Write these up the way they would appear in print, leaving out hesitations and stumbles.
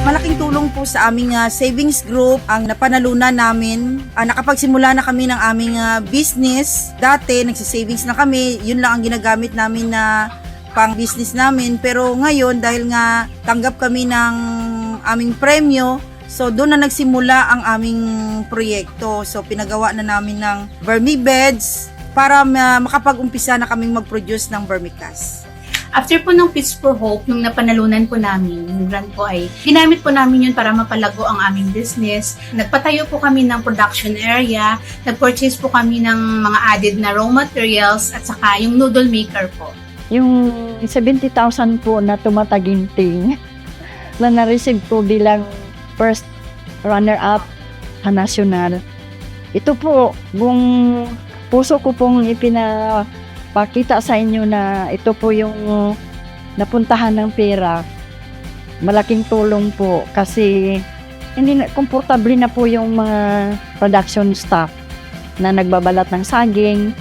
Malaking tulong po sa aming savings group ang napanalunan namin. Nakapagsimula na kami ng aming business. Dati, nagsisavings na kami. Yun lang ang ginagamit namin na pang business namin. Pero ngayon, dahil nga tanggap kami ng aming premyo, so doon na nagsimula ang aming proyekto. So pinagawa na namin ng vermi beds para makapag-umpisa na kaming mag-produce ng vermicast. After po ng Pitch for Hope, nung napanalunan po namin, yung grant po ay ginamit po namin yun para mapalago ang aming business. Nagpatayo po kami ng production area, nag-purchase po kami ng mga added na raw materials at saka yung noodle maker po. Yung 70,000 po na tumataginting na na-receive ko bilang first runner-up sa national. Ito po, kung puso ko pong ipinapakita sa inyo na ito po yung napuntahan ng pera. Malaking tulong po kasi hindi na, komportable na po yung mga production staff na nagbabalat ng saging,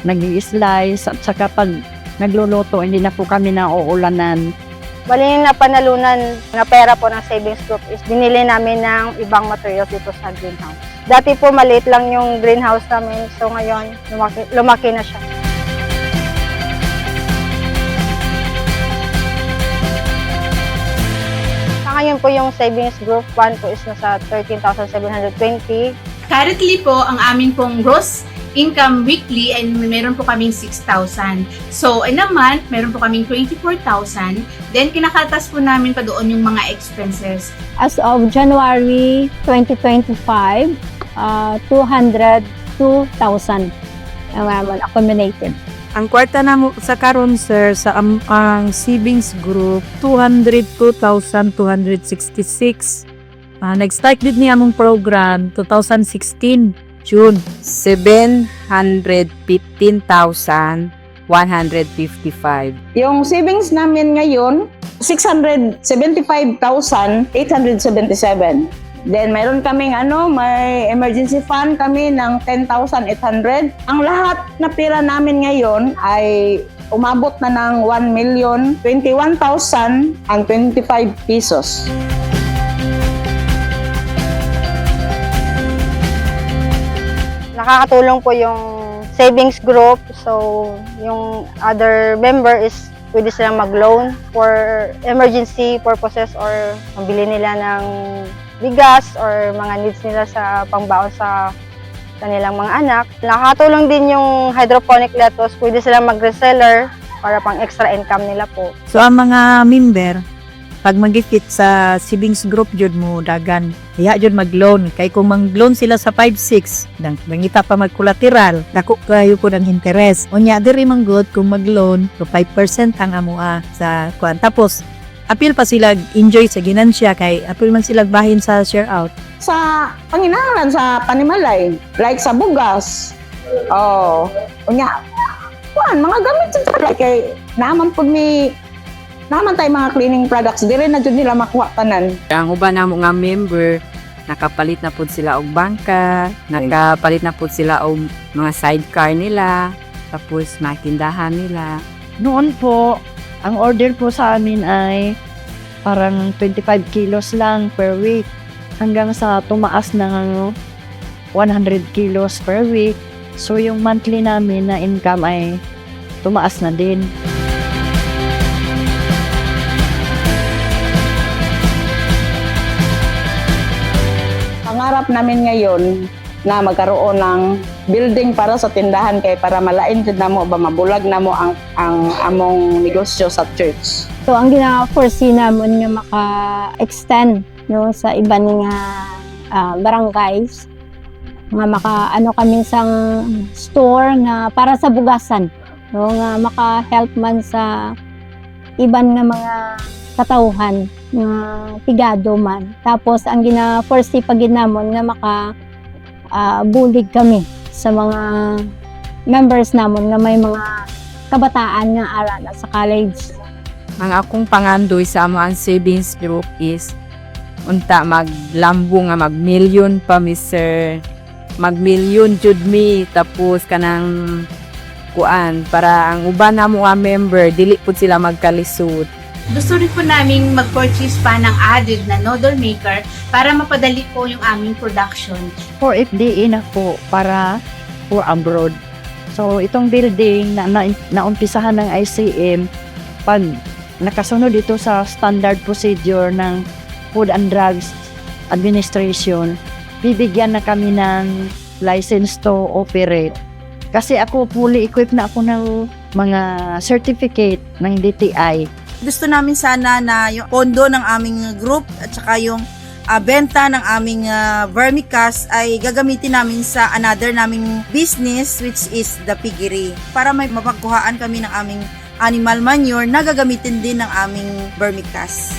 nag-i-slice at saka pag nagluluto, hindi na po kami nauulanan. Bali yung napanalunan na pera po ng savings group is binili namin ng ibang materials dito sa greenhouse. Dati po maliit lang yung greenhouse namin, so ngayon lumaki na siya. Sa ngayon po yung savings group 1 po is nasa 13,720. Currently po, ang amin pong gross income weekly ay meron po kaming 6,000. So, in a month, meron po kaming 24,000. Then, kinakatas po namin pa doon yung mga expenses. As of January 2025, 202,000 accumulated. Ang kwarta na mo sa karon sir sa ang savings group 202,266. Nag-start din niya among program 2016 June. 715,155. Yung savings namin ngayon, 675,877. Then mayroon kaming may emergency fund kami ng 10,800. Ang lahat na pera namin ngayon ay umabot na ng 1,021,025 pesos. Nakakatulong po yung savings group. So, yung other member is pwede silang mag-loan for emergency purposes or mabili nila ng bigas or mga needs nila sa pangbaon sa kanilang mga anak. Nakakatulong din yung hydroponic lettuce. Pwede silang mag-reseller para pang extra income nila po. So ang mga member pag mag-fit sa savings group jud mo dagan iya jud mag-loan kay kung mag-loan sila sa 5-6 nangita pa mag-collateral dako kayo po ng interest unya diri man good kung mag-loan so 5% ang amoa sa kuan tapos apil pa sila enjoy sa ginansya kay apil man sila bahin sa share out Sa panginahanglan sa panimalay, like sa bugas. Unya, mga gamit sa kay naman tayo mga cleaning products, dire na jud nila makuha tanan. Ang uban namo nga member, nakapalit na pud sila og bangka, nakapalit na pud sila og mga sidecar nila, tapos makindahan nila. Noon po, ang order po sa amin ay parang 25 kilos lang per week hanggang sa tumaas ng 100 kilos per week. So yung monthly namin na income ay tumaas na din. Pangarap namin ngayon na magkaroon ng building para sa tindahan kay para malain jud namo ba mabulag namo ang among negosyo sa church. So, ang gina-foresee namon nga maka-extend no, sa iba nga barangays nga kami sang store nga para sa bugasan no, nga maka-help man sa iban nga mga katawhan nga tigado man. Tapos ang gina-foresee pag ginamon nga bulig kami sa mga members namon nga may mga kabataan nga ara na sa college. Ang akong pangandoy sa among savings group is unta maglambo nga mag-million pa mi sir. Mag-million jud mi tapos kanang kuan para ang uban namo nga member dili pud sila magkalisod. Gusto rin po namin mag-purchase pa ng added na noodle maker para mapadali po yung aming production. For FDE na po para for abroad. So itong building na naumpisahan ng ICM, pag nakasunod ito sa standard procedure ng Food and Drugs Administration, bibigyan na kami ng license to operate. Kasi ako fully equipped na ako ng mga certificate ng DTI. Gusto namin sana na yung pondo ng aming group at saka yung benta ng aming vermicast ay gagamitin namin sa another naming business, which is the piggery. Para may mapagkuhaan kami ng aming animal manure na gagamitin din ng aming vermicast.